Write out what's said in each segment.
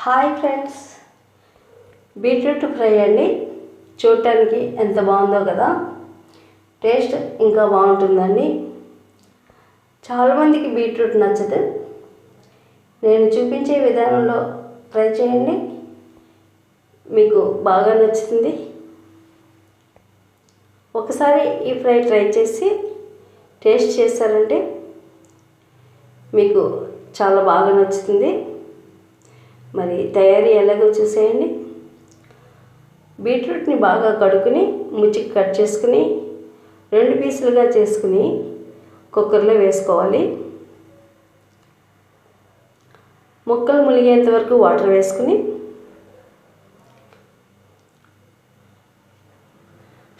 Hi friends, beetroot fry అండి. చూడటానికి ఎంత బాగుందో కదా, టేస్ట్ ఇంకా బాగుంటుందండి. చాలామందికి బీట్రూట్ నచ్చదు. నేను చూపించే విధానంలో ట్రై చేయండి, మీకు బాగా నచ్చుతుంది. ఒకసారి ఈ ఫ్రై ట్రై చేసి టేస్ట్ చేశారంటే మీకు చాలా బాగా నచ్చుతుంది. మరి తయారీ ఎలాగో చూసేయండి. బీట్రూట్ని బాగా కడుక్కుని ముచ్చికి కట్ చేసుకుని 2 పీసులుగా చేసుకుని కుక్కర్లో వేసుకోవాలి. ముక్కలు ములిగేంత వరకు వాటర్ వేసుకుని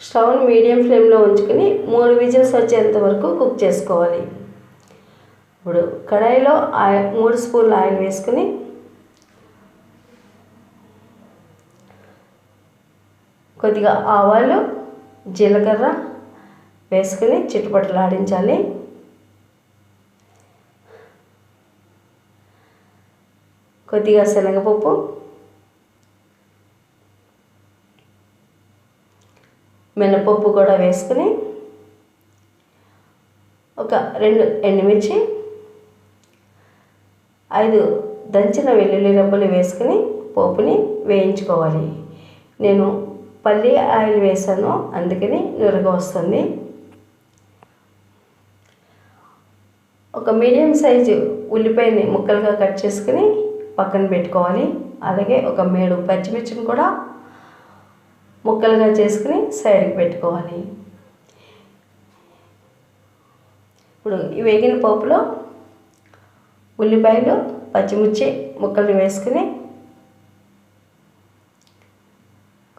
స్టవ్ని మీడియం ఫ్లేమ్లో ఉంచుకుని 3 విజిల్స్ వచ్చేంత వరకు కుక్ చేసుకోవాలి. ఇప్పుడు కడాయిలో 3 స్పూన్ల ఆయిల్ వేసుకుని కొద్దిగా ఆవాలు, జీలకర్ర వేసుకుని చిటపటలాడించాలి. కొద్దిగా శనగపప్పు, మినపప్పు కూడా వేసుకుని ఒక 2 ఎండుమిర్చి, 5 దంచిన వెల్లుల్లి రెబ్బలు వేసుకుని పోపుని వేయించుకోవాలి. నేను పల్లి ఆయిల్ వేసాను, అందుకని నురగ వస్తుంది. ఒక మీడియం సైజు ఉల్లిపాయని ముక్కలుగా కట్ చేసుకుని పక్కన పెట్టుకోవాలి. అలాగే ఒక 3 పచ్చిమిర్చిని కూడా ముక్కలుగా చేసుకుని సైడ్కి పెట్టుకోవాలి. ఇప్పుడు ఈ వేగిన పోపులో ఉల్లిపాయలు, పచ్చిమిర్చి ముక్కలు వేసుకుని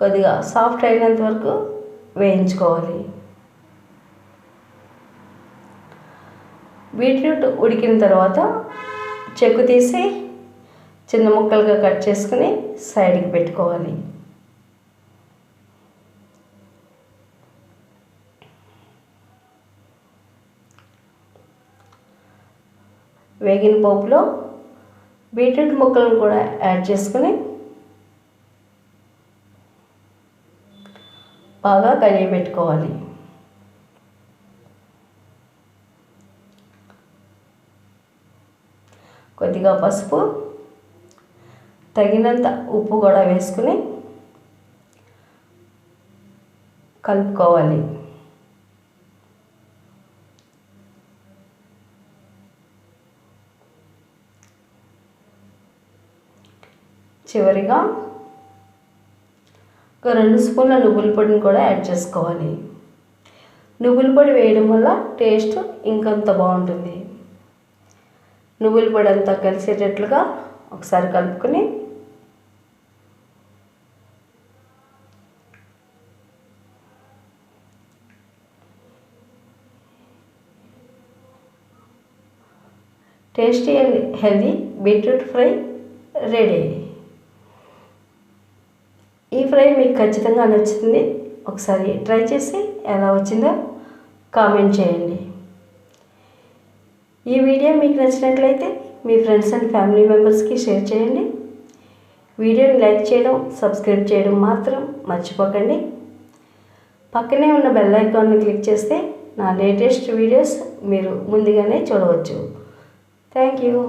కొద్దిగా సాఫ్ట్ అయినంత వరకు వేయించుకోవాలి. బీట్రూట్ ఉడికిన తర్వాత చెక్కు తీసి చిన్న ముక్కలుగా కట్ చేసుకుని సైడ్కి పెట్టుకోవాలి. వేగిన పోపులో బీట్రూట్ ముక్కలను కూడా యాడ్ చేసుకుని బాగా కలిగి పెట్టుకోవాలి. కొద్దిగా పసుపు, తగినంత ఉప్పు కూడా వేసుకుని కలుపుకోవాలి. చివరిగా ఒక 2 స్పూన్ల నువ్వుల పొడిని కూడా యాడ్ చేసుకోవాలి. నువ్వుల పొడి వేయడం వల్ల టేస్ట్ ఇంకొంత బాగుంటుంది. నువ్వుల పొడి అంతా కలిసేటట్లుగా ఒకసారి కలుపుకొని tasty and healthy beetroot fry ready. ఈ ఫ్రై మీకు ఖచ్చితంగా నచ్చుతుంది. ఒకసారి ట్రై చేసి ఎలా వచ్చిందో కామెంట్ చేయండి. ఈ వీడియో మీకు నచ్చినట్లయితే మీ ఫ్రెండ్స్ అండ్ ఫ్యామిలీ మెంబర్స్కి షేర్ చేయండి. వీడియోని లైక్ చేయడం, సబ్స్క్రైబ్ చేయడం మాత్రం మర్చిపోకండి. పక్కనే ఉన్న బెల్ ఐకాన్ని క్లిక్ చేస్తే నా లేటెస్ట్ వీడియోస్ మీరు ముందుగానే చూడవచ్చు. Thank you.